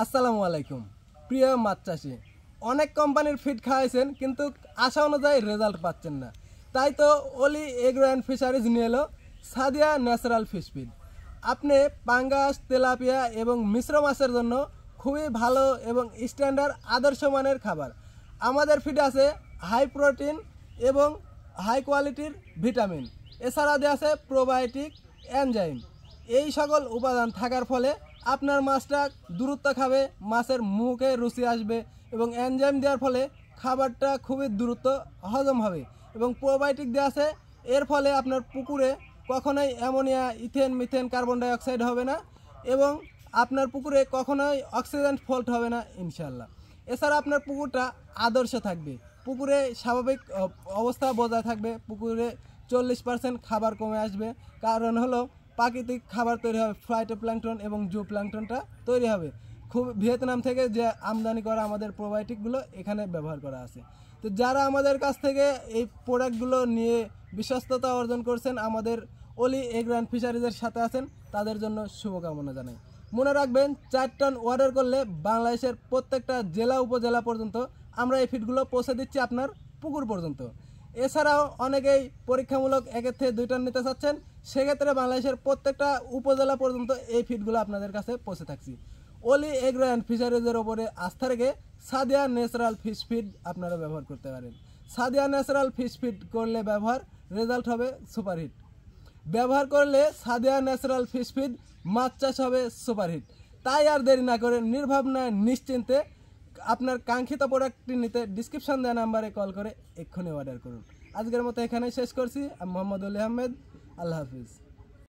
আসসালামু আলাইকুম প্রিয় মাছ চাষি। অনেক কোম্পানির ফিড খাওয়াইছেন কিন্তু আশা অনুযায়ী রেজাল্ট পাচ্ছেন না, তাই তো অলি এগ্রো অ্যান্ড ফিশারিজ নিয়ে এলো সাদিয়া ন্যাচারাল ফিশ ফিড। আপনি পাঙ্গাস, তেলাপিয়া এবং মিশ্র মাছের জন্য খুবই ভালো এবং স্ট্যান্ডার্ড আদর্শ মানের খাবার। আমাদের ফিডে আছে হাই প্রোটিন এবং হাই কোয়ালিটির ভিটামিন, এছাড়া দেওয়া আছে প্রোবায়োটিক, এনজাইম। এই সকল উপাদান থাকার ফলে আপনার মাছটা দ্রুত খাবে, মাছের মুখে রুচি আসবে এবং এনজাইম দেওয়ার ফলে খাবারটা খুবই দ্রুত হজম হবে এবং প্রোবায়োটিক দেওয়া আছে। এর ফলে আপনার পুকুরে কখনোই ammonia, ethane, methane, carbon dioxide হবে না এবং আপনার পুকুরে কখনোই অক্সিজেন ফল্ট হবে না ইনশাল্লাহ। এছাড়া আপনার পুকুরটা আদর্শ থাকবে, পুকুরে স্বাভাবিক অবস্থা বজায় থাকবে, পুকুরে 40% খাবার কমে আসবে। কারণ হলো প্রাকৃতিক খাবার তৈরি হবে, ফাইটোপ্ল্যাঙ্কটন এবং জু প্ল্যাঙ্কটনটা তৈরি হবে। খুব ভিয়েতনাম থেকে যে আমদানি করা আমাদের প্রোবায়োটিকগুলো এখানে ব্যবহার করা আছে। তো যারা আমাদের কাছ থেকে এই প্রোডাক্টগুলো নিয়ে বিশ্বস্ততা অর্জন করছেন, আমাদের অলি এগ্রো অ্যান্ড ফিশারিজের সাথে আছেন, তাদের জন্য শুভকামনা জানাই। মনে রাখবেন, 4 টন অর্ডার করলে বাংলাদেশের প্রত্যেকটা জেলা উপজেলা পর্যন্ত আমরা এই ফিডগুলো পৌঁছে দিচ্ছি আপনার পুকুর পর্যন্ত। এছাড়াও অনেকেই পরীক্ষামূলক 1 থেকে 2 টন নিতে চাচ্ছেন, সেক্ষেত্রে বাংলাদেশের প্রত্যেকটা উপজেলা পর্যন্ত এই ফিডগুলো আপনাদের কাছে পৌঁছে থাকছি। অলি এগ্রো অ্যান্ড ফিশারিজের ওপরে আস্থা রেখে সাদিয়া ন্যাচারাল ফিশ ফিড আপনারা ব্যবহার করতে পারেন। সাদিয়া ন্যাচারাল ফিশ ফিড করলে রেজাল্ট হবে সুপারহিট। ব্যবহার করলে সাদিয়া ন্যাচারাল ফিশ ফিড মাছ চাষ হবে সুপারহিট। তাই আর দেরি না করে নির্ভাবনায় নিশ্চিন্তে আপনার কাঙ্ক্ষিত প্রোডাক্টটি নিতে ডিসক্রিপশন দেওয়া নাম্বারে কল করে এক্ষুনি অর্ডার করুন। আজকের মতো এখানেই শেষ করছি। আমি মোহাম্মদ অলি আহমেদ। আল্লাহ হাফিজ।